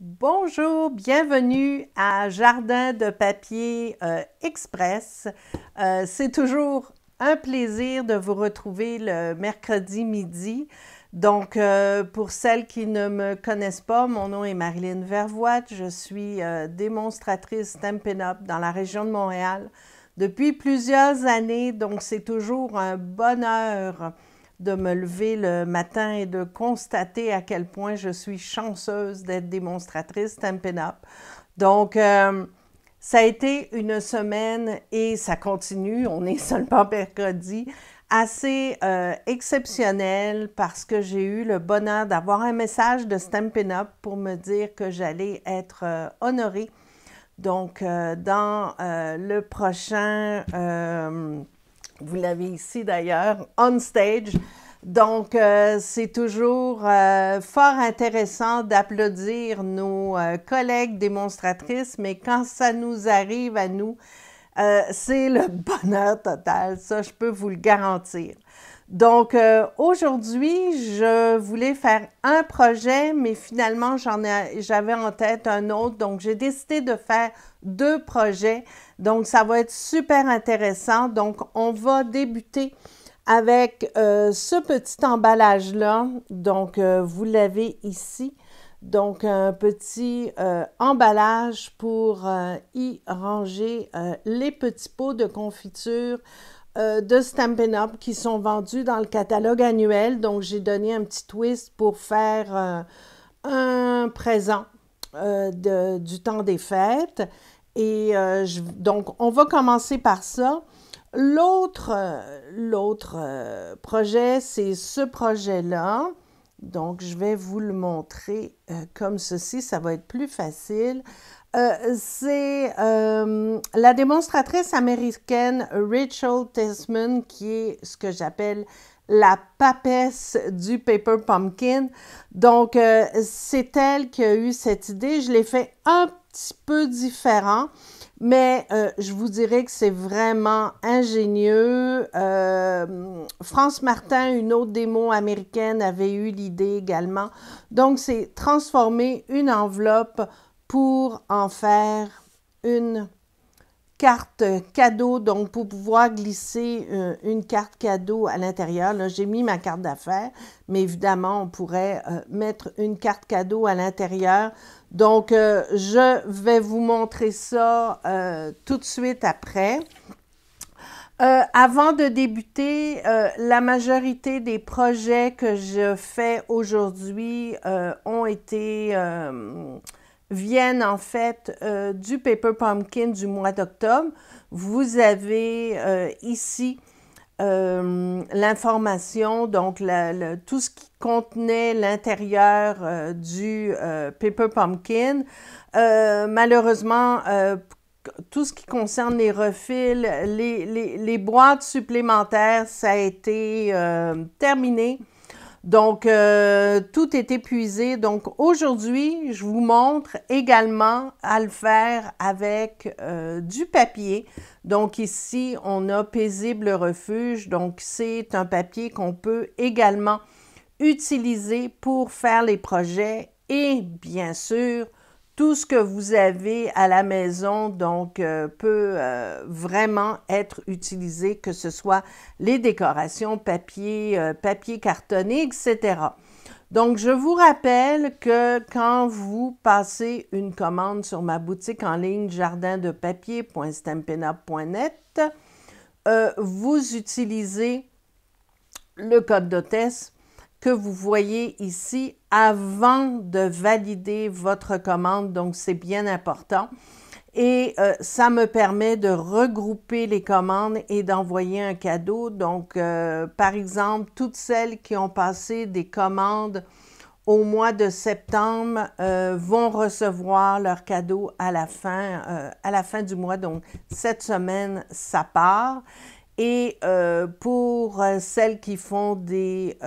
Bonjour, bienvenue à Jardin de papier express. C'est toujours un plaisir de vous retrouver le mercredi midi. Donc, pour celles qui ne me connaissent pas, mon nom est Marilyn Vervoite. Je suis démonstratrice Stampin' Up dans la région de Montréal depuis plusieurs années. Donc, c'est toujours un bonheur de me lever le matin et de constater à quel point je suis chanceuse d'être démonstratrice Stampin' Up. Donc, ça a été une semaine et ça continue, on est seulement mercredi, assez exceptionnelle parce que j'ai eu le bonheur d'avoir un message de Stampin' Up pour me dire que j'allais être honorée. Donc, dans le prochain... vous l'avez ici d'ailleurs, on stage. Donc, c'est toujours fort intéressant d'applaudir nos collègues démonstratrices, mais quand ça nous arrive à nous, c'est le bonheur total, ça je peux vous le garantir. Donc, aujourd'hui, je voulais faire un projet, mais finalement, j'avais en tête un autre. Donc, j'ai décidé de faire deux projets. Donc, ça va être super intéressant. Donc, on va débuter avec ce petit emballage-là. Donc, vous l'avez ici. Donc, un petit emballage pour y ranger les petits pots de confiture de Stampin' Up qui sont vendus dans le catalogue annuel. Donc, j'ai donné un petit twist pour faire un présent du temps des fêtes. Et donc, on va commencer par ça. L'autre projet, c'est ce projet-là. Donc, je vais vous le montrer comme ceci, ça va être plus facile. C'est la démonstratrice américaine Rachel Tesman qui est ce que j'appelle la papesse du Paper Pumpkin. Donc, c'est elle qui a eu cette idée. Je l'ai fait un petit peu différent, mais je vous dirais que c'est vraiment ingénieux. France Martin, une autre démo américaine, avait eu l'idée également. Donc, c'est transformer une enveloppe pour en faire une carte cadeau, donc pour pouvoir glisser une carte cadeau à l'intérieur. Là, j'ai mis ma carte d'affaires, mais évidemment, on pourrait mettre une carte cadeau à l'intérieur. Donc, je vais vous montrer ça tout de suite après. Avant de débuter, la majorité des projets que je fais aujourd'hui viennent en fait du Paper Pumpkin du mois d'octobre. Vous avez ici l'information, donc tout ce qui contenait l'intérieur du Paper Pumpkin. Malheureusement, tout ce qui concerne les refils, les boîtes supplémentaires, ça a été terminé. Donc, tout est épuisé. Donc, aujourd'hui, je vous montre également à le faire avec du papier. Donc, ici, on a Paisible Refuge. Donc, c'est un papier qu'on peut également utiliser pour faire les projets et, bien sûr, tout ce que vous avez à la maison donc peut vraiment être utilisé, que ce soit les décorations, papier cartonné, etc. Donc, je vous rappelle que quand vous passez une commande sur ma boutique en ligne jardindepapier.stampinup.net, vous utilisez le code d'hôtesse que vous voyez ici avant de valider votre commande. Donc, c'est bien important. Et ça me permet de regrouper les commandes et d'envoyer un cadeau. Donc, par exemple, toutes celles qui ont passé des commandes au mois de septembre vont recevoir leur cadeau à la fin du mois. Donc, cette semaine, ça part. Et pour celles qui font des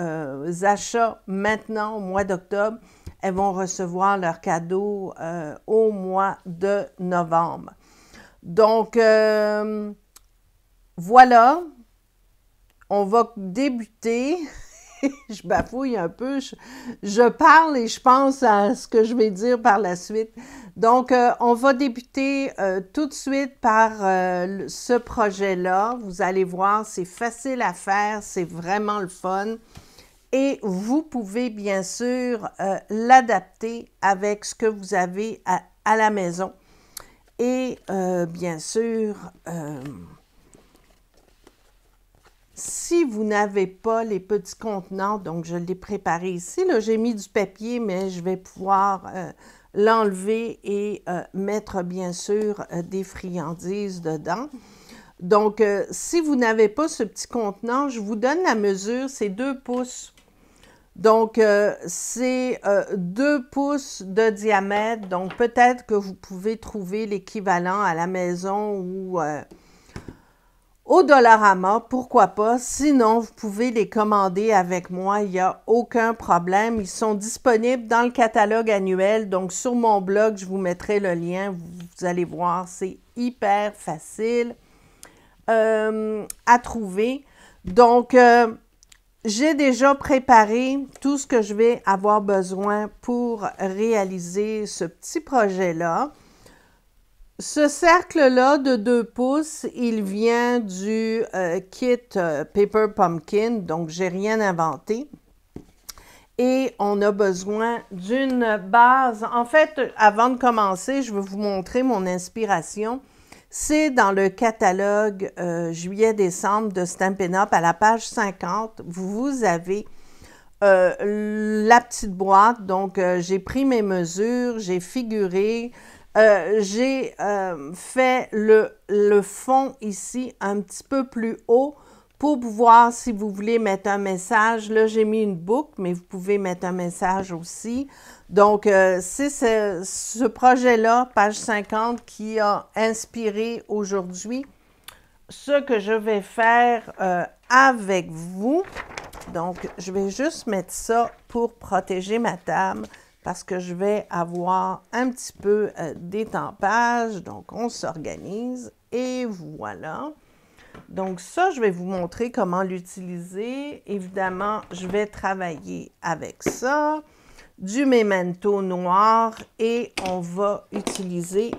achats maintenant au mois d'octobre, elles vont recevoir leur cadeau au mois de novembre. Donc, voilà, on va débuter. je bafouille un peu, je parle et je pense à ce que je vais dire par la suite. Donc, on va débuter tout de suite par ce projet-là. Vous allez voir, c'est facile à faire, c'est vraiment le fun. Et vous pouvez bien sûr l'adapter avec ce que vous avez à la maison. Et bien sûr, si vous n'avez pas les petits contenants, donc je l'ai préparé ici, là j'ai mis du papier, mais je vais pouvoir l'enlever et mettre bien sûr des friandises dedans. Donc, si vous n'avez pas ce petit contenant, je vous donne la mesure, c'est 2 pouces. Donc, c'est 2 pouces de diamètre. Donc, peut-être que vous pouvez trouver l'équivalent à la maison ou au Dollarama, pourquoi pas. Sinon, vous pouvez les commander avec moi, il n'y a aucun problème. Ils sont disponibles dans le catalogue annuel. Donc, sur mon blog, je vous mettrai le lien. Vous allez voir, c'est hyper facile à trouver. Donc, j'ai déjà préparé tout ce que je vais avoir besoin pour réaliser ce petit projet-là. Ce cercle-là de 2 pouces, il vient du kit Paper Pumpkin, donc j'ai rien inventé. Et on a besoin d'une base. En fait, avant de commencer, je vais vous montrer mon inspiration. C'est dans le catalogue juillet-décembre de Stampin' Up! À la page 50. Vous avez la petite boîte. Donc, j'ai pris mes mesures, j'ai figuré. J'ai fait le fond ici un petit peu plus haut pour pouvoir, si vous voulez mettre un message. Là, j'ai mis une boucle, mais vous pouvez mettre un message aussi. Donc, c'est ce projet-là, page 50, qui a inspiré aujourd'hui ce que je vais faire avec vous. Donc, je vais juste mettre ça pour protéger ma table, parce que je vais avoir un petit peu d'étampage. Donc, on s'organise et voilà. Donc, ça, je vais vous montrer comment l'utiliser. Évidemment, je vais travailler avec ça, du memento noir et on va utiliser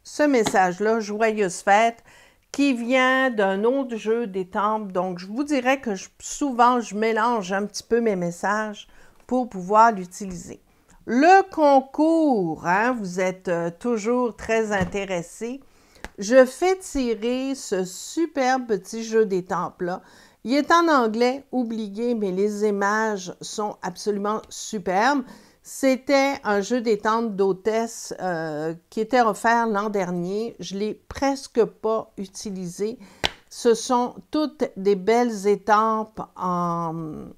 ce message-là, Joyeuse fête, qui vient d'un autre jeu d'étampes. Donc, je vous dirais que souvent, je mélange un petit peu mes messages pour pouvoir l'utiliser. Le concours, hein, vous êtes toujours très intéressés. Je fais tirer ce superbe petit jeu d'étampes-là. Il est en anglais, oublié, mais les images sont absolument superbes. C'était un jeu d'étampes d'hôtesse qui était offert l'an dernier. Je ne l'ai presque pas utilisé. Ce sont toutes des belles étampes en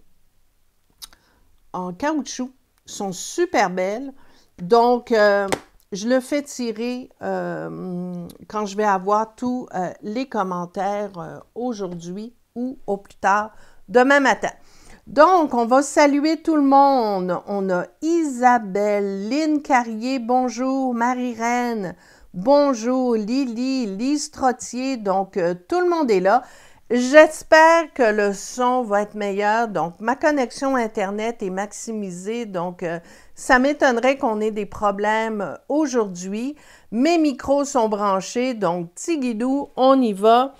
caoutchouc. Sont super belles. Donc, je le fais tirer quand je vais avoir tous les commentaires aujourd'hui ou au plus tard demain matin. Donc, on va saluer tout le monde. On a Isabelle, Lynn Carrier, bonjour, Marie-Reine, bonjour, Lily, Lise Trottier. Donc, tout le monde est là. J'espère que le son va être meilleur. Donc, ma connexion Internet est maximisée. Donc, ça m'étonnerait qu'on ait des problèmes aujourd'hui. Mes micros sont branchés. Donc, Tigidou, on y va.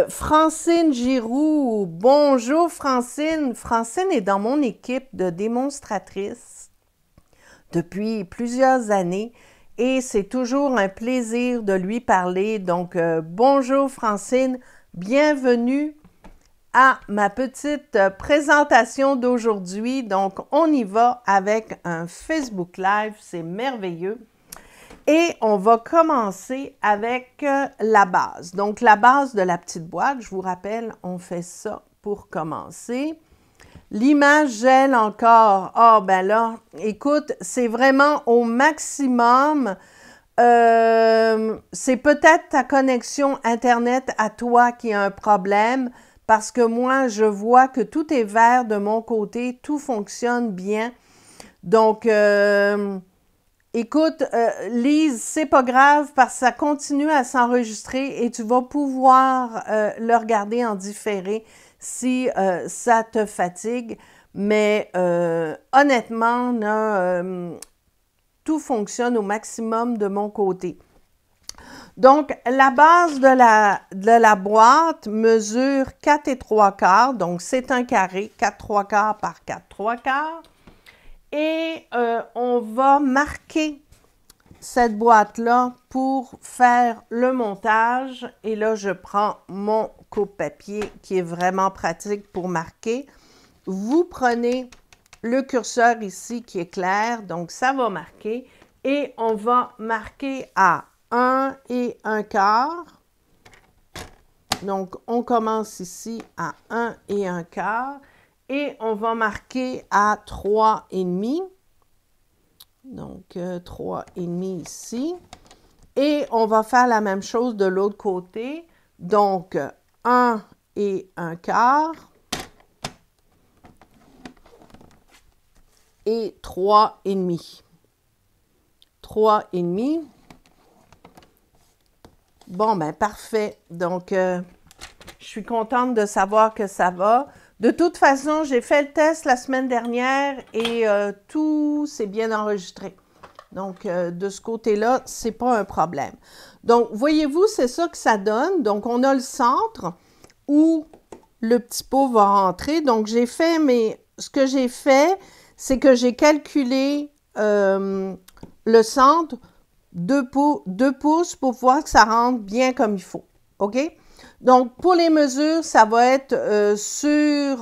Francine Giroux, bonjour Francine. Francine est dans mon équipe de démonstratrices depuis plusieurs années. Et c'est toujours un plaisir de lui parler. Donc, bonjour Francine. Bienvenue à ma petite présentation d'aujourd'hui. Donc, on y va avec un Facebook Live, c'est merveilleux. Et on va commencer avec la base. Donc, la base de la petite boîte, je vous rappelle, on fait ça pour commencer. L'image gèle encore. Ah, ben là, écoute, c'est vraiment au maximum. C'est peut-être ta connexion Internet à toi qui a un problème parce que moi, je vois que tout est vert de mon côté, tout fonctionne bien. Donc, écoute, Lise, c'est pas grave parce que ça continue à s'enregistrer et tu vas pouvoir le regarder en différé. si ça te fatigue. Mais honnêtement, là, tout fonctionne au maximum de mon côté. Donc, la base de la boîte mesure 4 et 3/4. Donc, c'est un carré, 4 3/4 par 4 3/4. Et on va marquer cette boîte-là pour faire le montage. Et là, je prends mon coupe-papier qui est vraiment pratique pour marquer. Vous prenez le curseur ici qui est clair, donc ça va marquer. Et on va marquer à 1 et 1/4. Donc, on commence ici à 1 et 1/4. Et on va marquer à 3,5. Donc, 3,5 ici. Et on va faire la même chose de l'autre côté. Donc, 1 et 1/4. Et 3,5. 3,5. Bon, ben parfait. Donc, je suis contente de savoir que ça va. De toute façon, j'ai fait le test la semaine dernière et tout s'est bien enregistré. Donc, de ce côté-là, ce n'est pas un problème. Donc, voyez-vous, c'est ça que ça donne. Donc, on a le centre où le petit pot va rentrer. Donc, j'ai fait ce que j'ai fait, c'est que j'ai calculé le centre 2 pouces pour voir que ça rentre bien comme il faut. OK? Donc, pour les mesures, ça va être sur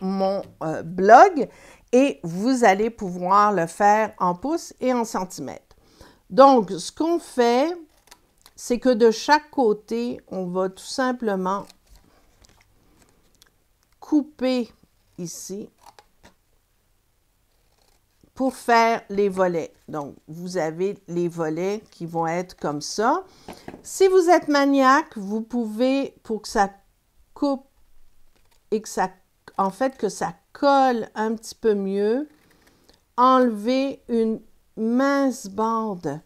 mon blog et vous allez pouvoir le faire en pouces et en centimètres. Donc, ce qu'on fait, c'est que de chaque côté, on va tout simplement couper ici pour faire les volets. Donc, vous avez les volets qui vont être comme ça. Si vous êtes maniaque, vous pouvez, pour que ça coupe et que ça, en fait, que ça colle un petit peu mieux, enlever une mince bande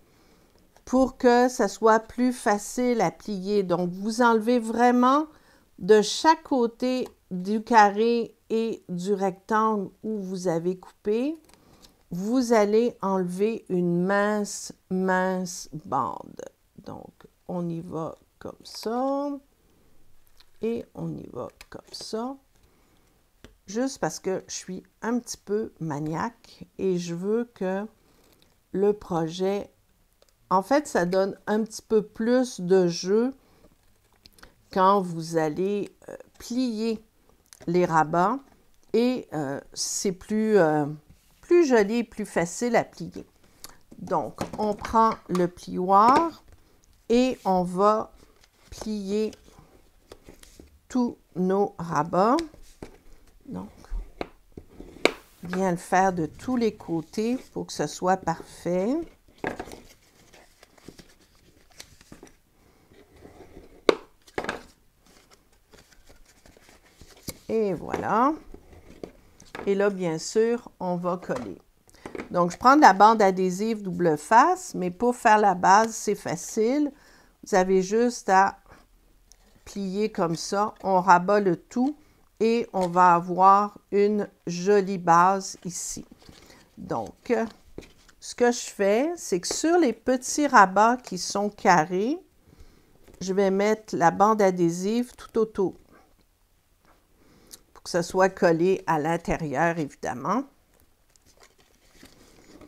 pour que ça soit plus facile à plier. Donc, vous enlevez vraiment de chaque côté du carré et du rectangle où vous avez coupé. Vous allez enlever une mince bande. Donc, on y va comme ça. Et on y va comme ça. Juste parce que je suis un petit peu maniaque et je veux que le projet... En fait, ça donne un petit peu plus de jeu quand vous allez plier les rabats et c'est plus joli et plus facile à plier. Donc, on prend le plioir et on va plier tous nos rabats. Donc, bien le faire de tous les côtés pour que ce soit parfait. Et voilà. Et là, bien sûr, on va coller. Donc, je prends de la bande adhésive double face, mais pour faire la base, c'est facile. Vous avez juste à plier comme ça. On rabat le tout et on va avoir une jolie base ici. Donc, ce que je fais, c'est que sur les petits rabats qui sont carrés, je vais mettre la bande adhésive tout autour. Que ce soit collé à l'intérieur, évidemment.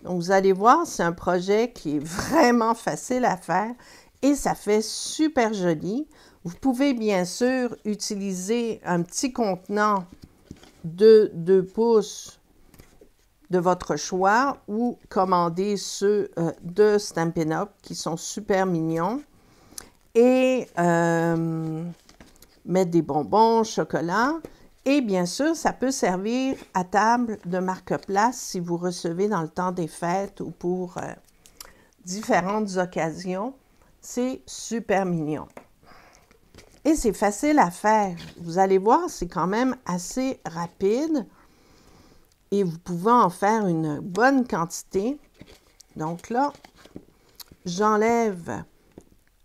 Donc, vous allez voir, c'est un projet qui est vraiment facile à faire et ça fait super joli. Vous pouvez bien sûr utiliser un petit contenant de 2 pouces de votre choix ou commander ceux de Stampin' Up qui sont super mignons et mettre des bonbons, chocolat. Et bien sûr, ça peut servir à table de marque-place si vous recevez dans le temps des fêtes ou pour différentes occasions. C'est super mignon. Et c'est facile à faire. Vous allez voir, c'est quand même assez rapide. Et vous pouvez en faire une bonne quantité. Donc là, j'enlève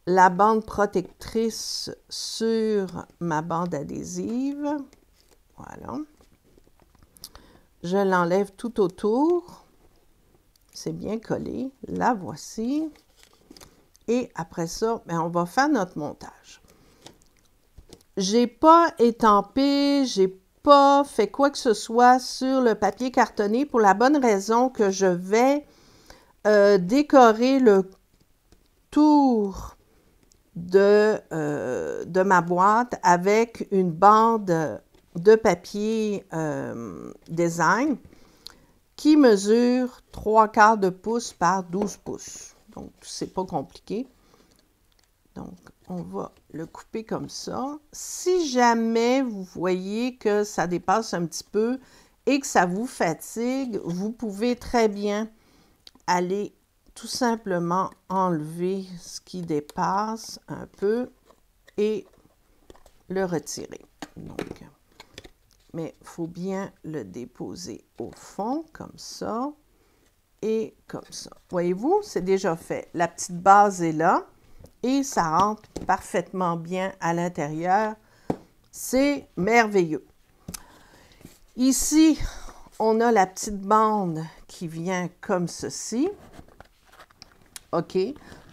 la bande protectrice sur ma bande adhésive. Voilà. Je l'enlève tout autour. C'est bien collé. La voici. Et après ça, ben, on va faire notre montage. J'ai pas étampé, j'ai pas fait quoi que ce soit sur le papier cartonné pour la bonne raison que je vais décorer le tour de ma boîte avec une bande de papier design qui mesure 3/4 de pouce par 12 pouces. Donc, c'est pas compliqué. Donc, on va le couper comme ça. Si jamais vous voyez que ça dépasse un petit peu et que ça vous fatigue, vous pouvez très bien aller tout simplement enlever ce qui dépasse un peu et le retirer. Donc, mais il faut bien le déposer au fond, comme ça et comme ça. Voyez-vous, c'est déjà fait. La petite base est là et ça rentre parfaitement bien à l'intérieur. C'est merveilleux. Ici, on a la petite bande qui vient comme ceci. OK.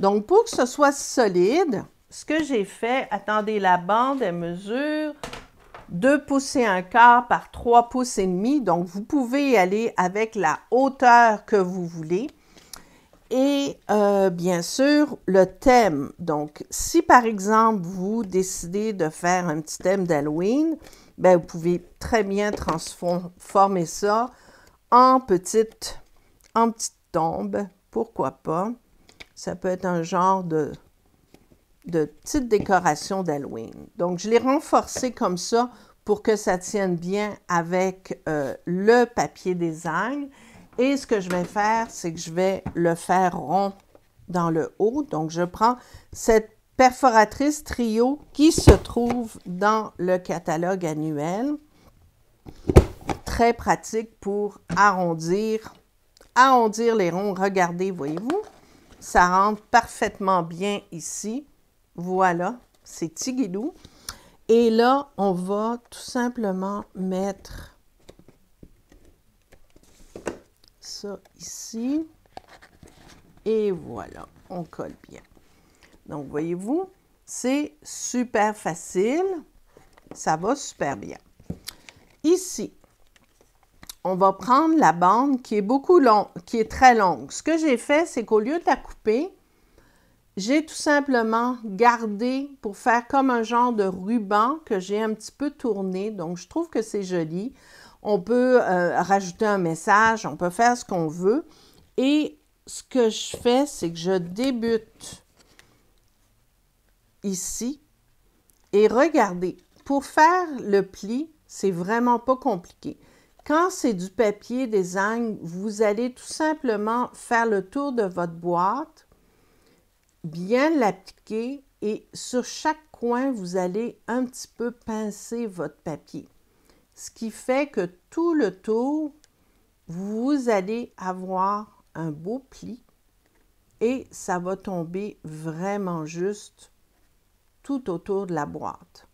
Donc, pour que ce soit solide, ce que j'ai fait, attendez, la bande, elle mesure 2 pouces et un quart par 3 pouces et demi. Donc, vous pouvez y aller avec la hauteur que vous voulez. Et bien sûr, le thème. Donc, si par exemple, vous décidez de faire un petit thème d'Halloween, ben, vous pouvez très bien transformer ça en petite tombe. Pourquoi pas? Ça peut être un genre de petite décoration d'Halloween. Donc, je l'ai renforcé comme ça pour que ça tienne bien avec le papier design. Et ce que je vais faire, c'est que je vais le faire rond dans le haut. Donc, je prends cette perforatrice trio qui se trouve dans le catalogue annuel. Très pratique pour arrondir les ronds. Regardez, voyez-vous, ça rentre parfaitement bien ici. Voilà, c'est tiguidou. Et là, on va tout simplement mettre ça ici. Et voilà, on colle bien. Donc, voyez-vous, c'est super facile. Ça va super bien. Ici, on va prendre la bande qui est très longue. Ce que j'ai fait, c'est qu'au lieu de la couper, j'ai tout simplement gardé pour faire comme un genre de ruban que j'ai un petit peu tourné. Donc, je trouve que c'est joli. On peut rajouter un message, on peut faire ce qu'on veut. Et ce que je fais, c'est que je débute ici. Et regardez, pour faire le pli, c'est vraiment pas compliqué. Quand c'est du papier design, vous allez tout simplement faire le tour de votre boîte, bien l'appliquer et sur chaque coin, vous allez un petit peu pincer votre papier. Ce qui fait que tout le tour, vous allez avoir un beau pli et ça va tomber vraiment juste tout autour de la boîte.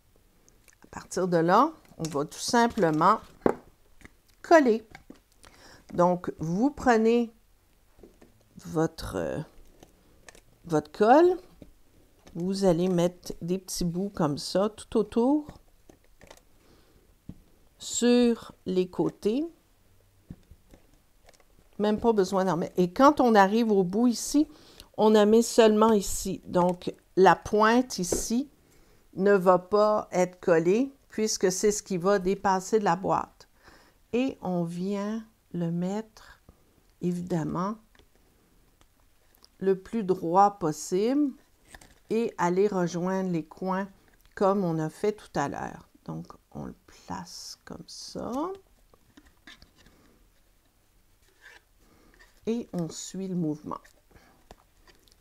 À partir de là, on va tout simplement coller. Donc, vous prenez votre colle, vous allez mettre des petits bouts comme ça tout autour, sur les côtés. Même pas besoin d'en mettre. Et quand on arrive au bout ici, on en met seulement ici. Donc, la pointe ici ne va pas être collée puisque c'est ce qui va dépasser de la boîte. Et on vient le mettre, évidemment, le plus droit possible et aller rejoindre les coins comme on a fait tout à l'heure. Donc, on le place comme ça. Et on suit le mouvement.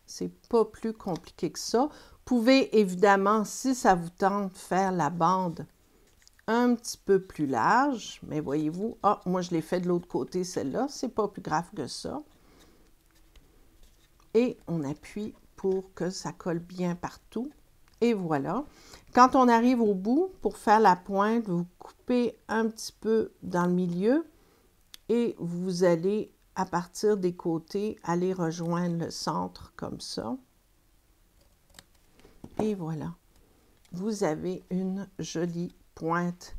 C'est pas plus compliqué que ça. Vous pouvez évidemment, si ça vous tente, faire la bande un petit peu plus large. Mais voyez-vous, moi je l'ai fait de l'autre côté, celle-là. C'est pas plus grave que ça. Et on appuie pour que ça colle bien partout. Et voilà. Quand on arrive au bout, pour faire la pointe, vous coupez un petit peu dans le milieu et vous allez, à partir des côtés, aller rejoindre le centre comme ça. Et voilà. Vous avez une jolie pointe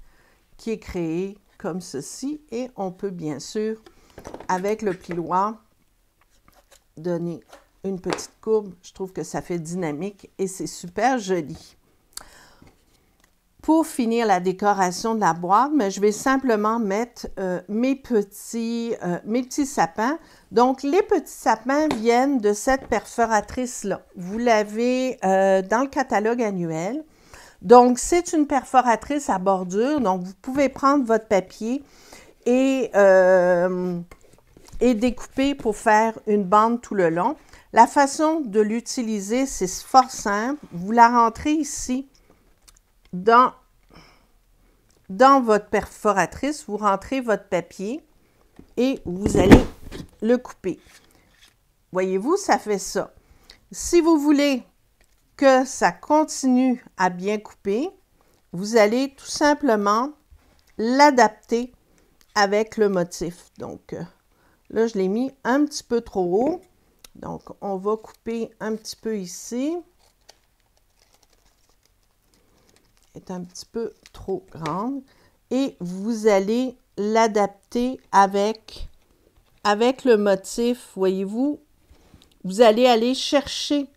qui est créée comme ceci. Et on peut bien sûr, avec le plioir, donner une petite courbe. Je trouve que ça fait dynamique et c'est super joli. Pour finir la décoration de la boîte, mais je vais simplement mettre mes petits sapins. Donc, les petits sapins viennent de cette perforatrice-là. Vous l'avez dans le catalogue annuel. Donc, c'est une perforatrice à bordure. Donc, vous pouvez prendre votre papier et découper pour faire une bande tout le long. La façon de l'utiliser, c'est fort simple. Vous la rentrez ici dans votre perforatrice, vous rentrez votre papier et vous allez le couper. Voyez-vous, ça fait ça. Si vous voulez que ça continue à bien couper, vous allez tout simplement l'adapter avec le motif. Donc, là, je l'ai mis un petit peu trop haut. Donc, on va couper un petit peu ici. Est un petit peu trop grande. Et vous allez l'adapter avec le motif. Voyez-vous, vous allez aller chercher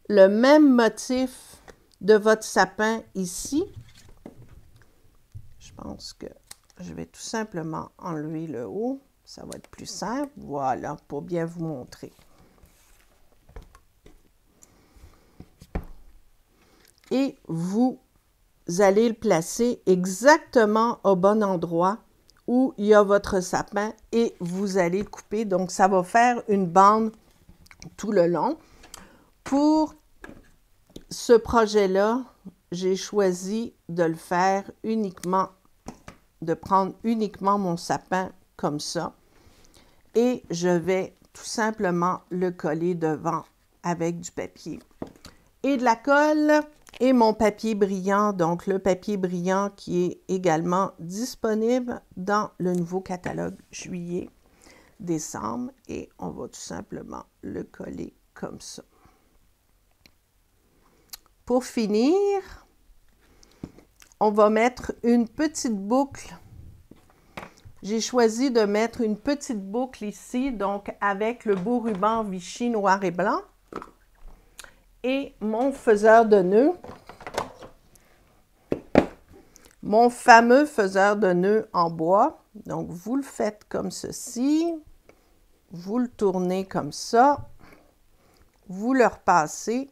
le même motif de votre sapin ici. Je pense que je vais tout simplement enlever le haut. Ça va être plus simple. Voilà, pour bien vous montrer. Et vous allez le placer exactement au bon endroit où il y a votre sapin et vous allez le couper. Donc, ça va faire une bande tout le long. Pour ce projet-là, j'ai choisi de le faire uniquement, de prendre uniquement mon sapin comme ça. Et je vais tout simplement le coller devant avec du papier et de la colle. Et mon papier brillant, donc le papier brillant qui est également disponible dans le nouveau catalogue juillet-décembre. Et on va tout simplement le coller comme ça. Pour finir, on va mettre une petite boucle. J'ai choisi de mettre une petite boucle ici, donc avec le beau ruban Vichy noir et blanc. Et mon faiseur de nœuds, mon fameux faiseur de nœuds en bois. Donc, vous le faites comme ceci, vous le tournez comme ça, vous le repassez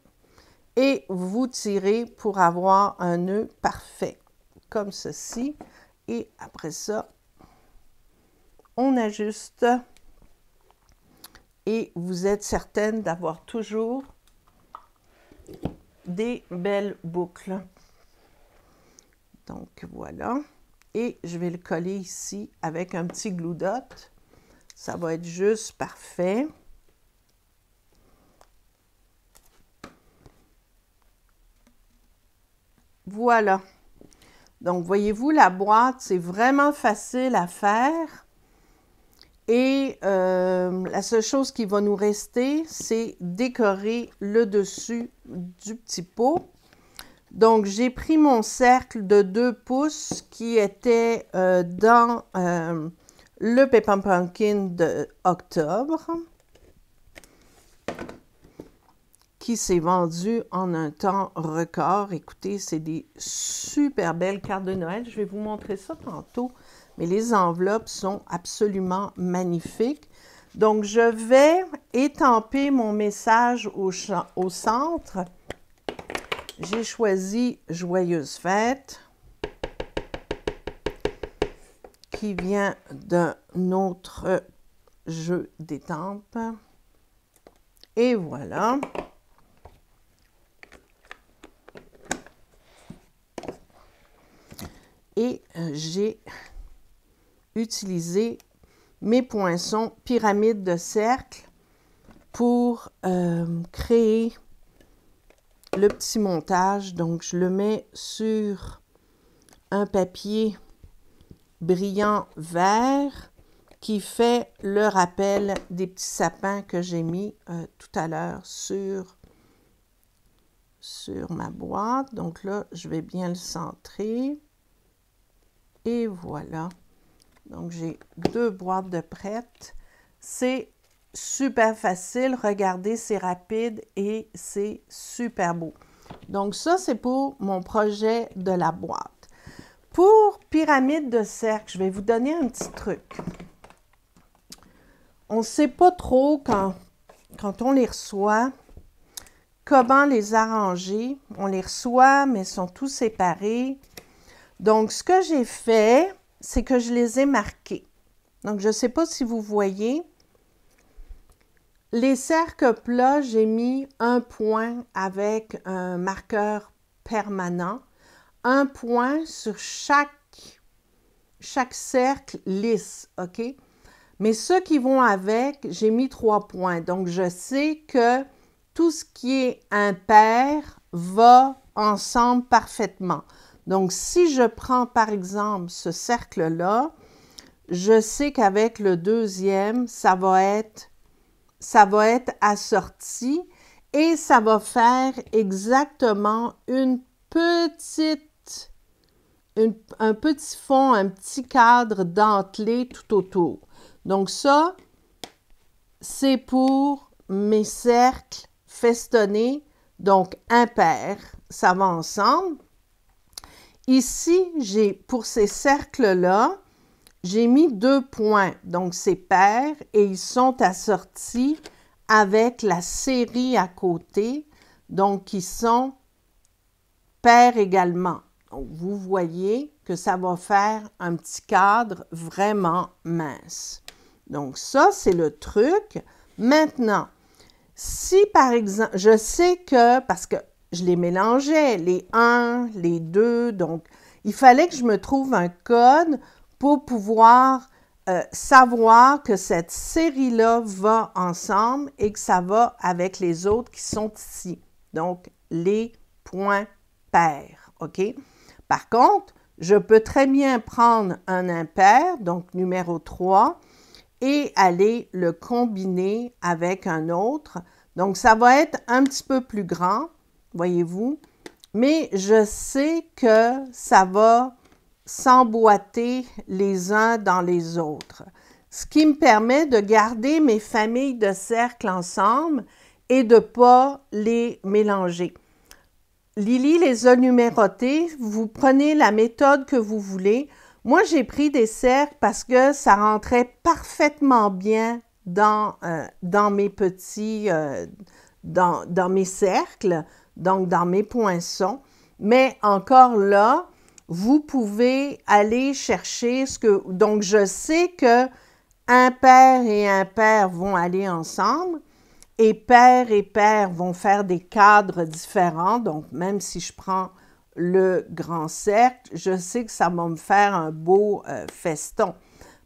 et vous tirez pour avoir un nœud parfait, comme ceci. Et après ça, on ajuste et vous êtes certaine d'avoir toujours des belles boucles. Donc, voilà. Et je vais le coller ici avec un petit glue dot. Ça va être juste parfait. Voilà. Donc, voyez-vous, la boîte, c'est vraiment facile à faire. Et la seule chose qui va nous rester, c'est décorer le dessus du petit pot. Donc, j'ai pris mon cercle de 2 pouces qui était dans le Peppa Pumpkin d'octobre, qui s'est vendu en un temps record. Écoutez, c'est des super belles cartes de Noël. Je vais vous montrer ça tantôt, mais les enveloppes sont absolument magnifiques. Donc, je vais étamper mon message au centre. J'ai choisi « Joyeuses fêtes » qui vient d'un autre jeu d'étampes. Et voilà. Et j'ai utilisé mes poinçons pyramides de cercle pour créer le petit montage. Donc, je le mets sur un papier brillant vert qui fait le rappel des petits sapins que j'ai mis tout à l'heure sur ma boîte. Donc là, je vais bien le centrer. Et voilà. Donc, j'ai 2 boîtes de prêtes. C'est super facile. Regardez, c'est rapide et c'est super beau. Donc, ça, c'est pour mon projet de la boîte. Pour pyramide de cercle, je vais vous donner un petit truc. On ne sait pas trop quand on les reçoit, comment les arranger. On les reçoit, mais ils sont tous séparés. Donc, ce que j'ai fait, c'est que je les ai marqués. Donc, je ne sais pas si vous voyez. Les cercles plats, j'ai mis un point avec un marqueur permanent. Un point sur chaque cercle lisse, OK? Mais ceux qui vont avec, j'ai mis 3 points. Donc, je sais que tout ce qui est impair va ensemble parfaitement. Donc, si je prends par exemple ce cercle-là, je sais qu'avec le deuxième, ça va être assorti et ça va faire exactement un petit fond, un petit cadre dentelé tout autour. Donc ça, c'est pour mes cercles festonnés, donc impairs, ça va ensemble. Ici, pour ces cercles-là, j'ai mis 2 points, donc c'est pair, et ils sont assortis avec la série à côté, donc ils sont pairs également. Donc, vous voyez que ça va faire un petit cadre vraiment mince. Donc ça, c'est le truc. Maintenant, si par exemple, je sais que, parce que je les mélangeais, les 1, les 2, donc il fallait que je me trouve un code pour pouvoir savoir que cette série-là va ensemble et que ça va avec les autres qui sont ici. Donc, les points pairs, OK? Par contre, je peux très bien prendre un impair, donc numéro 3, et aller le combiner avec un autre. Donc, ça va être un petit peu plus grand, voyez-vous, mais je sais que ça va s'emboîter les uns dans les autres, ce qui me permet de garder mes familles de cercles ensemble et de ne pas les mélanger. Lily les a numérotés, vous prenez la méthode que vous voulez. Moi, j'ai pris des cercles parce que ça rentrait parfaitement bien dans mes petits, dans mes cercles, donc dans mes poinçons. Mais encore là, vous pouvez aller chercher ce que... Donc, je sais que impair et impair vont aller ensemble et pair et pair vont faire des cadres différents. Donc, même si je prends le grand cercle, je sais que ça va me faire un beau feston.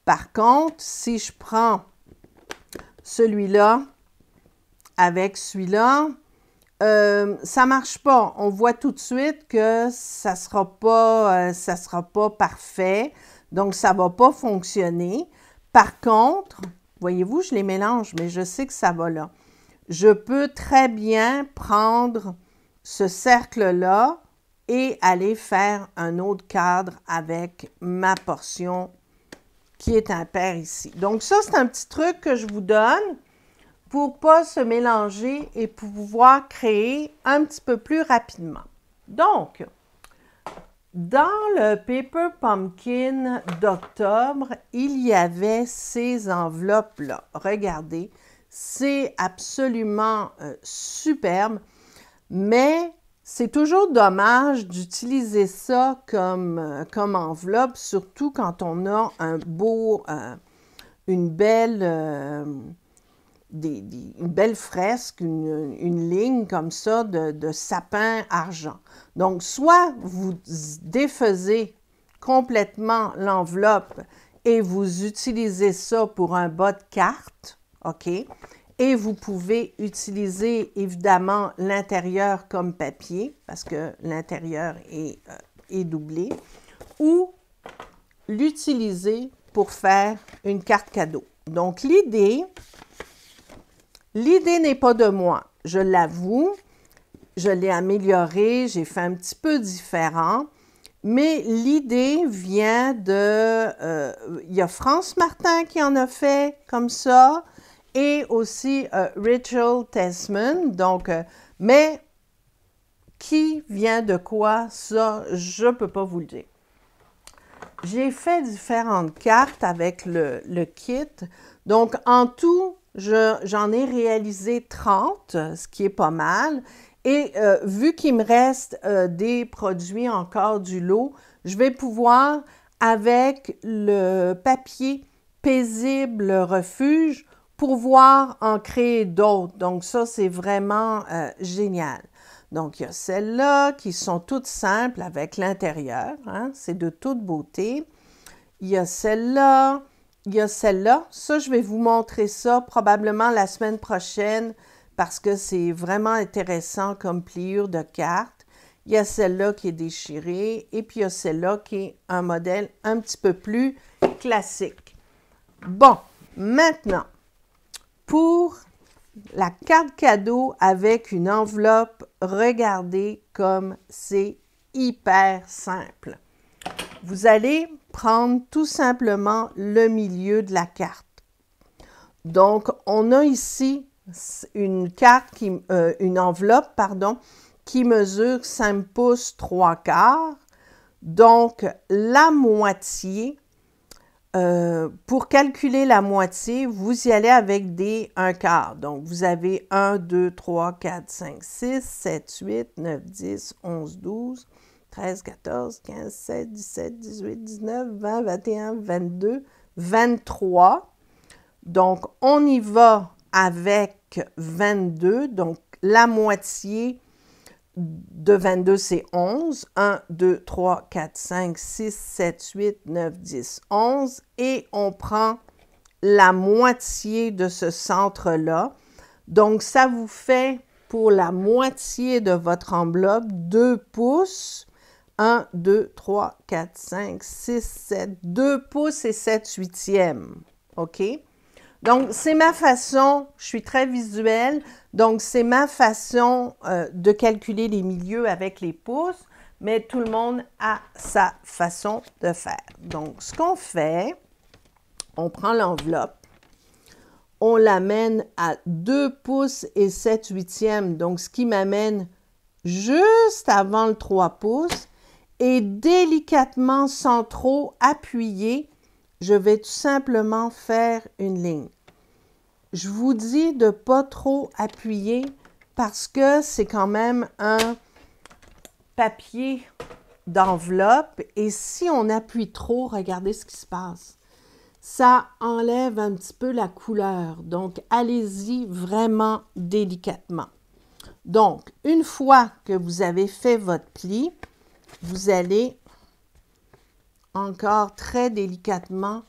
Par contre, si je prends celui-là avec celui-là, ça ne marche pas. On voit tout de suite que ça ne sera pas parfait. Donc, ça ne va pas fonctionner. Par contre, voyez-vous, je les mélange, mais je sais que ça va là. Je peux très bien prendre ce cercle-là et aller faire un autre cadre avec ma portion qui est impair ici. Donc, ça, c'est un petit truc que je vous donne pour ne pas se mélanger et pour pouvoir créer un petit peu plus rapidement. Donc, dans le Paper Pumpkin d'octobre, il y avait ces enveloppes-là. Regardez, c'est absolument superbe, mais c'est toujours dommage d'utiliser ça comme enveloppe, surtout quand on a une belle fresque, une ligne comme ça de sapin argent. Donc, soit vous défaisez complètement l'enveloppe et vous utilisez ça pour un bas de carte, OK? Et vous pouvez utiliser évidemment l'intérieur comme papier, parce que l'intérieur est doublé, ou l'utiliser pour faire une carte cadeau. Donc, l'idée n'est pas de moi, je l'avoue. Je l'ai améliorée, j'ai fait un petit peu différent, mais l'idée vient de... il y a France Martin qui en a fait comme ça, et aussi Rachel Tessman. Donc, mais qui vient de quoi, ça, je ne peux pas vous le dire. J'ai fait différentes cartes avec le kit. Donc, en tout, j'en ai réalisé 30, ce qui est pas mal. Et vu qu'il me reste des produits encore du lot, je vais pouvoir, avec le papier Paisible Refuge, pouvoir en créer d'autres. Donc ça, c'est vraiment génial. Donc, il y a celles-là qui sont toutes simples avec l'intérieur. Hein? C'est de toute beauté. Il y a celle-là. Il y a celle-là. Ça, je vais vous montrer ça probablement la semaine prochaine parce que c'est vraiment intéressant comme pliure de cartes. Il y a celle-là qui est déchirée et puis il y a celle-là qui est un modèle un petit peu plus classique. Bon, maintenant, pour la carte cadeau avec une enveloppe, regardez comme c'est hyper simple. Vous allez prendre tout simplement le milieu de la carte. Donc, on a ici une enveloppe, pardon, qui mesure 5 pouces 3/4. Donc, la moitié, pour calculer la moitié, vous y allez avec des 1/4. Donc, vous avez 1, 2, 3, 4, 5, 6, 7, 8, 9, 10, 11, 12, 13, 14, 15, 16, 17, 18, 19, 20, 21, 22, 23. Donc, on y va avec 22. Donc, la moitié de 22, c'est 11. 1, 2, 3, 4, 5, 6, 7, 8, 9, 10, 11. Et on prend la moitié de ce centre-là. Donc, ça vous fait pour la moitié de votre enveloppe 2 pouces. 1, 2, 3, 4, 5, 6, 7, 2 pouces et 7/8. OK? Donc, c'est ma façon, je suis très visuelle, donc c'est ma façon de calculer les milieux avec les pouces, mais tout le monde a sa façon de faire. Donc, ce qu'on fait, on prend l'enveloppe, on l'amène à 2 pouces et 7/8, donc ce qui m'amène juste avant le 3 pouces, et délicatement, sans trop appuyer, je vais tout simplement faire une ligne. Je vous dis de ne pas trop appuyer parce que c'est quand même un papier d'enveloppe et si on appuie trop, regardez ce qui se passe. Ça enlève un petit peu la couleur. Donc, allez-y vraiment délicatement. Donc, une fois que vous avez fait votre pli, vous allez encore très délicatement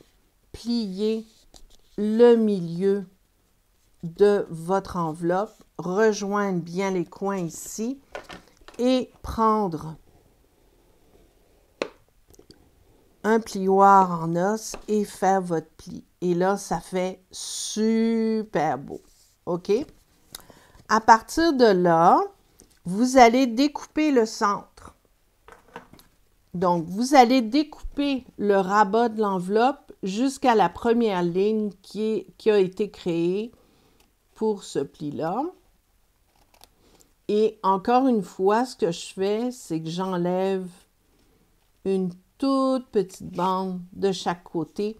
plier le milieu de votre enveloppe, rejoindre bien les coins ici et prendre un plioir en os et faire votre pli. Et là, ça fait super beau. OK? À partir de là, vous allez découper le centre. Donc, vous allez découper le rabat de l'enveloppe jusqu'à la première ligne qui a été créée pour ce pli-là. Et encore une fois, ce que je fais, c'est que j'enlève une toute petite bande de chaque côté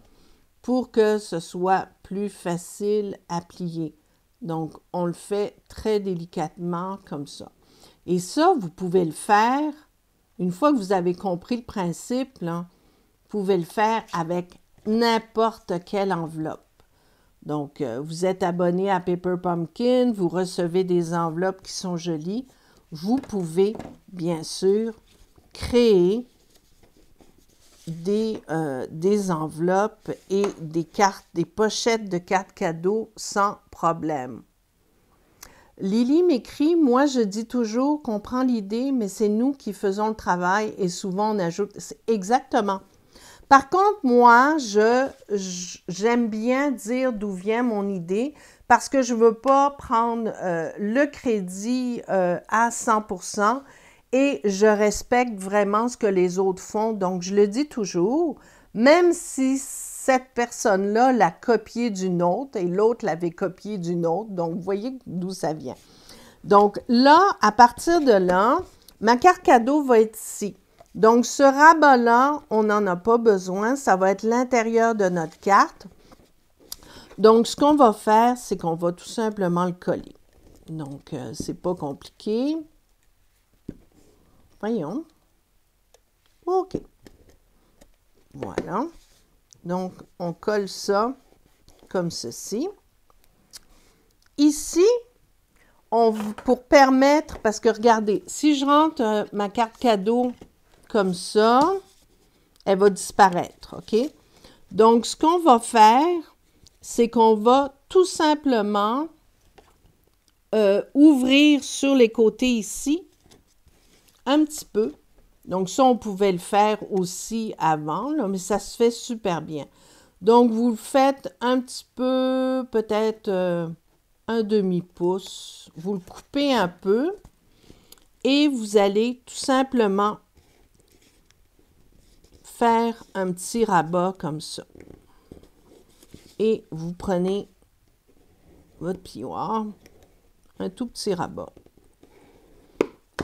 pour que ce soit plus facile à plier. Donc, on le fait très délicatement comme ça. Et ça, vous pouvez le faire, une fois que vous avez compris le principe, là, vous pouvez le faire avec n'importe quelle enveloppe. Donc, vous êtes abonné à Paper Pumpkin, vous recevez des enveloppes qui sont jolies. Vous pouvez, bien sûr, créer des enveloppes et des cartes, des pochettes de cartes cadeaux sans problème. Lily m'écrit, moi je dis toujours qu'on prend l'idée, mais c'est nous qui faisons le travail et souvent on ajoute. Exactement. Par contre, moi, j'aime bien dire d'où vient mon idée parce que je ne veux pas prendre le crédit à 100% et je respecte vraiment ce que les autres font. Donc, je le dis toujours, même si cette personne-là l'a copié d'une autre et l'autre l'avait copié d'une autre. Donc, vous voyez d'où ça vient. Donc, là, à partir de là, ma carte cadeau va être ici. Donc, ce rabat-là, on n'en a pas besoin. Ça va être l'intérieur de notre carte. Donc, ce qu'on va faire, c'est qu'on va tout simplement le coller. Donc, c'est pas compliqué. Voyons. OK. Voilà. Donc, on colle ça comme ceci. Ici, pour permettre, parce que regardez, si je rentre ma carte cadeau comme ça, elle va disparaître, OK? Donc, ce qu'on va faire, c'est qu'on va tout simplement ouvrir sur les côtés ici, un petit peu. Donc, ça, on pouvait le faire aussi avant, là, mais ça se fait super bien. Donc, vous le faites un petit peu, peut-être un demi-pouce. Vous le coupez un peu et vous allez tout simplement faire un petit rabat comme ça. Et vous prenez votre plioir, un tout petit rabat.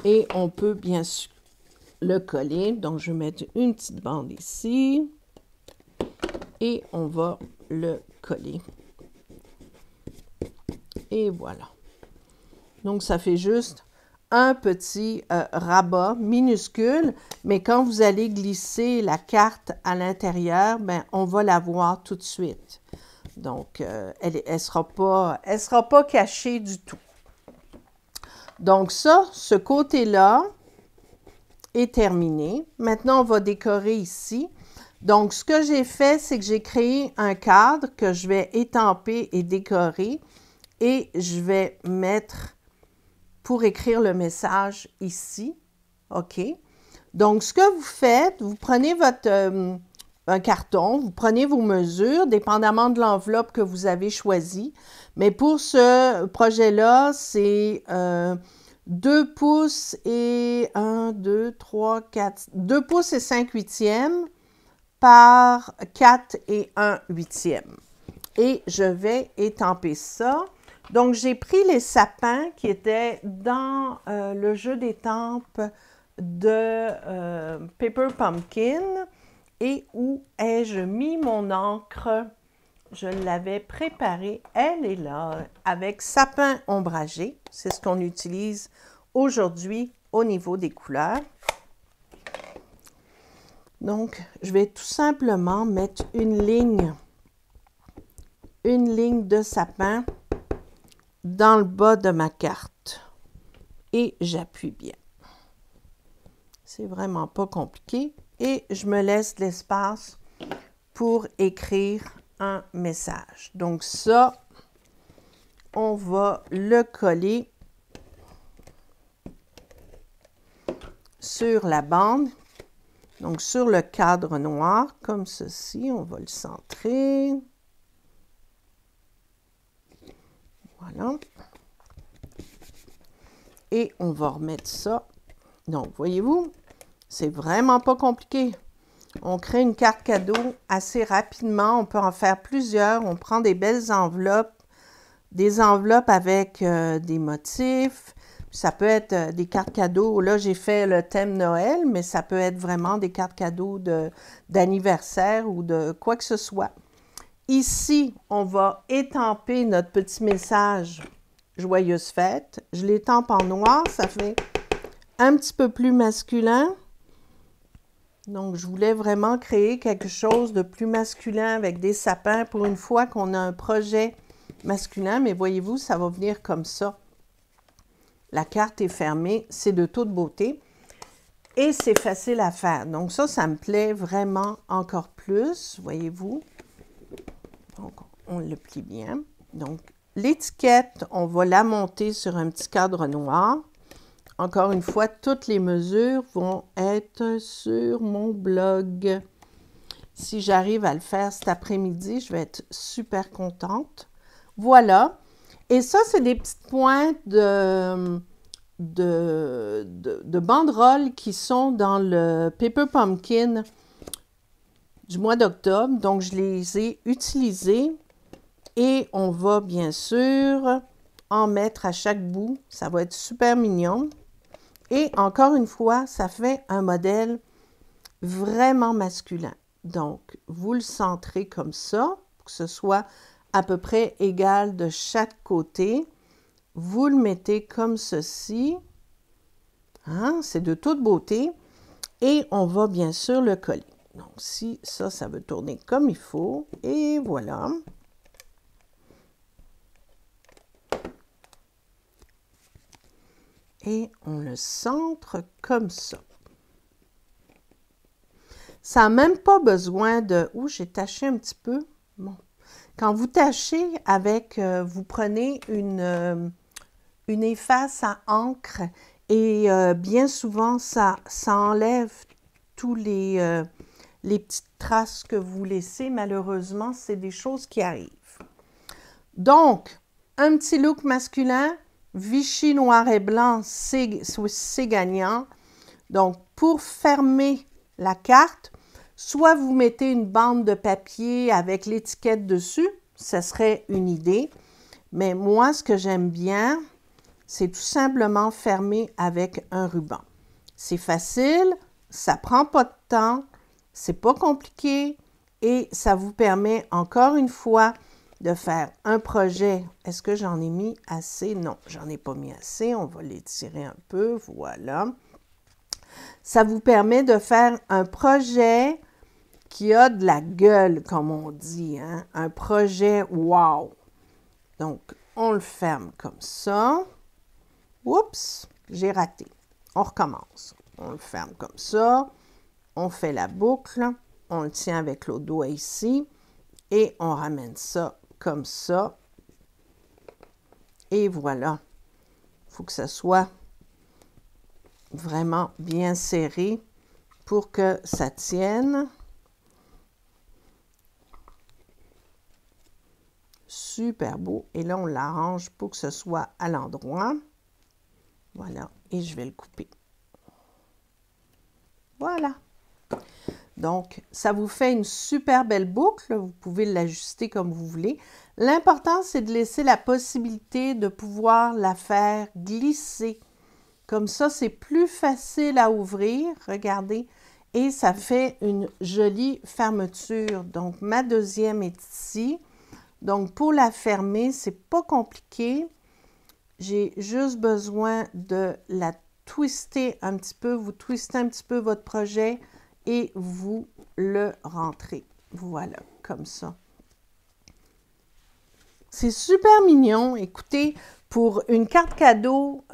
Et on peut bien sûr le coller. Donc, je vais mettre une petite bande ici. Et on va le coller. Et voilà. Donc, ça fait juste un petit rabat minuscule, mais quand vous allez glisser la carte à l'intérieur, ben, on va la voir tout de suite. Donc, elle ne sera pas cachée du tout. Donc ça, ce côté-là est terminé. Maintenant, on va décorer ici. Donc, ce que j'ai fait, c'est que j'ai créé un cadre que je vais étamper et décorer. Et je vais mettre, pour écrire le message ici, OK? Donc, ce que vous faites, vous prenez votre un carton, vous prenez vos mesures, dépendamment de l'enveloppe que vous avez choisie. Mais pour ce projet-là, c'est 2 pouces et 1, 2, 3, 4, 2 pouces et 5 huitièmes par 4 et 1 huitième. Et je vais étamper ça. Donc, j'ai pris les sapins qui étaient dans le jeu d'étampes de Paper Pumpkin. Et où ai-je mis mon encre? Je l'avais préparée. Elle est là, avec sapin ombragé. C'est ce qu'on utilise aujourd'hui au niveau des couleurs. Donc, je vais tout simplement mettre une ligne de sapin dans le bas de ma carte. Et j'appuie bien. C'est vraiment pas compliqué. Et je me laisse de l'espace pour écrire un message. Donc ça, on va le coller sur la bande. Donc sur le cadre noir, comme ceci. On va le centrer. Voilà. Et on va remettre ça. Donc, voyez-vous, c'est vraiment pas compliqué. On crée une carte cadeau assez rapidement. On peut en faire plusieurs. On prend des belles enveloppes, des enveloppes avec des motifs. Ça peut être des cartes cadeaux. Là, j'ai fait le thème Noël, mais ça peut être vraiment des cartes cadeaux d'anniversaire ou de quoi que ce soit. Ici, on va étamper notre petit message « Joyeuse fête ». Je l'étampe en noir, ça fait un petit peu plus masculin. Donc, je voulais vraiment créer quelque chose de plus masculin avec des sapins pour une fois qu'on a un projet masculin. Mais voyez-vous, ça va venir comme ça. La carte est fermée, c'est de toute beauté. Et c'est facile à faire. Donc ça me plaît vraiment encore plus, voyez-vous. Donc, on le plie bien. Donc, l'étiquette, on va la monter sur un petit cadre noir. Encore une fois, toutes les mesures vont être sur mon blog. Si j'arrive à le faire cet après-midi, je vais être super contente. Voilà. Et ça, c'est des petites pointes de banderoles qui sont dans le Paper Pumpkin du mois d'octobre. Donc, je les ai utilisées et on va bien sûr en mettre à chaque bout. Ça va être super mignon. Et encore une fois, ça fait un modèle vraiment masculin. Donc, vous le centrez comme ça, pour que ce soit à peu près égal de chaque côté. Vous le mettez comme ceci. Hein? C'est de toute beauté. Et on va bien sûr le coller. Donc, si ça veut tourner comme il faut. Et voilà. Et on le centre comme ça. Ça n'a même pas besoin de... Ouh, j'ai taché un petit peu. Bon. Quand vous tachez avec... vous prenez une efface à encre et bien souvent, ça enlève tous les petites traces que vous laissez. Malheureusement, c'est des choses qui arrivent. Donc, un petit look masculin. Vichy noir et blanc, c'est gagnant. Donc, pour fermer la carte, soit vous mettez une bande de papier avec l'étiquette dessus, ça serait une idée. Mais moi, ce que j'aime bien, c'est tout simplement fermer avec un ruban. C'est facile, ça prend pas de temps, c'est pas compliqué et ça vous permet encore une fois de faire un projet. Est-ce que j'en ai mis assez? Non, j'en ai pas mis assez. On va l'étirer un peu. Voilà. Ça vous permet de faire un projet qui a de la gueule, comme on dit. Hein? Un projet wow! Donc, on le ferme comme ça. Oups, j'ai raté. On recommence. On le ferme comme ça. On fait la boucle. On le tient avec l'autre doigt ici. Et on ramène ça comme ça. Et voilà. Il faut que ça soit vraiment bien serré pour que ça tienne. Super beau. Et là, on l'arrange pour que ce soit à l'endroit. Voilà. Et je vais le couper. Voilà. Donc, ça vous fait une super belle boucle. Vous pouvez l'ajuster comme vous voulez. L'important, c'est de laisser la possibilité de pouvoir la faire glisser. Comme ça, c'est plus facile à ouvrir. Regardez. Et ça fait une jolie fermeture. Donc, ma deuxième est ici. Donc, pour la fermer, c'est pas compliqué. J'ai juste besoin de la twister un petit peu. Vous twistez un petit peu votre projet et vous le rentrez. Voilà, comme ça. C'est super mignon. Écoutez, pour une carte cadeau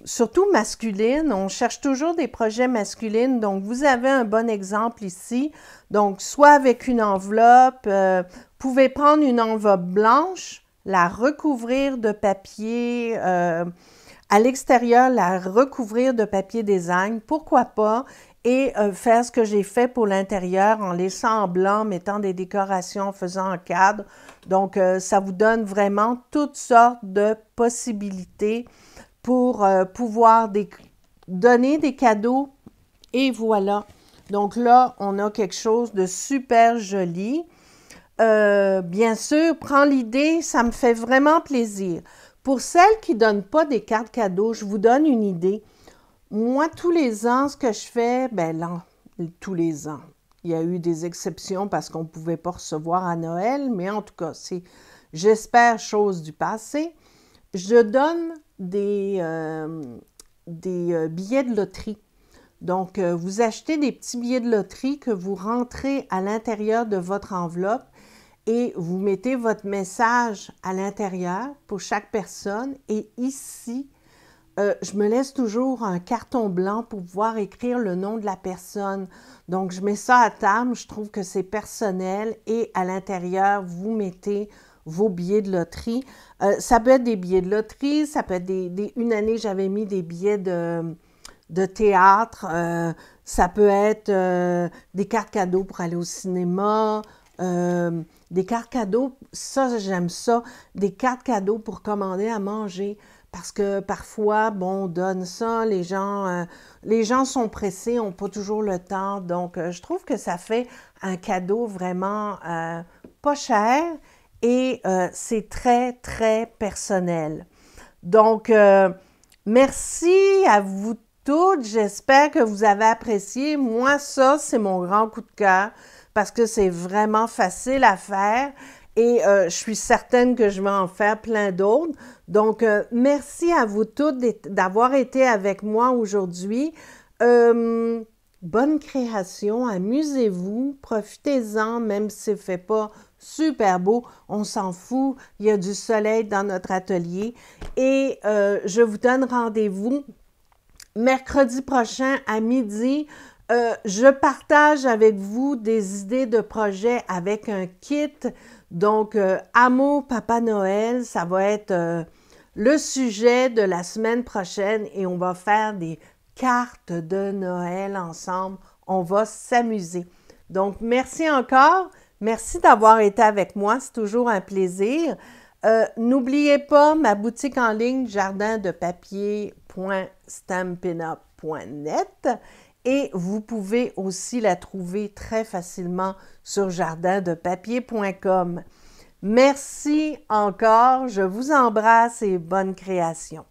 surtout masculine, on cherche toujours des projets masculines. Donc, vous avez un bon exemple ici. Donc, soit avec une enveloppe, vous pouvez prendre une enveloppe blanche, la recouvrir de papier à l'extérieur, la recouvrir de papier design, pourquoi pas, et faire ce que j'ai fait pour l'intérieur en laissant en blanc, mettant des décorations, en faisant un cadre. Donc, ça vous donne vraiment toutes sortes de possibilités pour pouvoir donner des cadeaux. Et voilà. Donc là, on a quelque chose de super joli. Bien sûr, prends l'idée, ça me fait vraiment plaisir. Pour celles qui ne donnent pas des cartes cadeaux, je vous donne une idée. Moi, tous les ans, ce que je fais, ben là, tous les ans, il y a eu des exceptions parce qu'on ne pouvait pas recevoir à Noël, mais en tout cas, c'est, j'espère, chose du passé. Je donne des billets de loterie. Donc, vous achetez des petits billets de loterie que vous rentrez à l'intérieur de votre enveloppe et vous mettez votre message à l'intérieur pour chaque personne. Et ici, je me laisse toujours un carton blanc pour pouvoir écrire le nom de la personne. Donc, je mets ça à table, je trouve que c'est personnel et à l'intérieur, vous mettez vos billets de loterie. Ça peut être des billets de loterie, ça peut être une année, j'avais mis des billets de théâtre, ça peut être des cartes cadeaux pour aller au cinéma, des cartes cadeaux, ça j'aime ça, des cartes cadeaux pour commander à manger. Parce que parfois, bon, on donne ça, les gens sont pressés, n'ont pas toujours le temps. Donc, je trouve que ça fait un cadeau vraiment pas cher et c'est très, très personnel. Donc, merci à vous toutes. J'espère que vous avez apprécié. Moi, ça, c'est mon grand coup de cœur parce que c'est vraiment facile à faire et je suis certaine que je vais en faire plein d'autres. Donc, merci à vous toutes d'avoir été avec moi aujourd'hui. Bonne création, amusez-vous, profitez-en, même si ne fait pas super beau, on s'en fout, il y a du soleil dans notre atelier. Et je vous donne rendez-vous mercredi prochain à midi. Je partage avec vous des idées de projets avec un kit. Donc, Amour Papa Noël, ça va être le sujet de la semaine prochaine et on va faire des cartes de Noël ensemble. On va s'amuser. Donc, merci encore. Merci d'avoir été avec moi. C'est toujours un plaisir. N'oubliez pas ma boutique en ligne jardindepapier.stampinup.net et vous pouvez aussi la trouver très facilement sur jardindepapier.com. Merci encore, je vous embrasse et bonne création.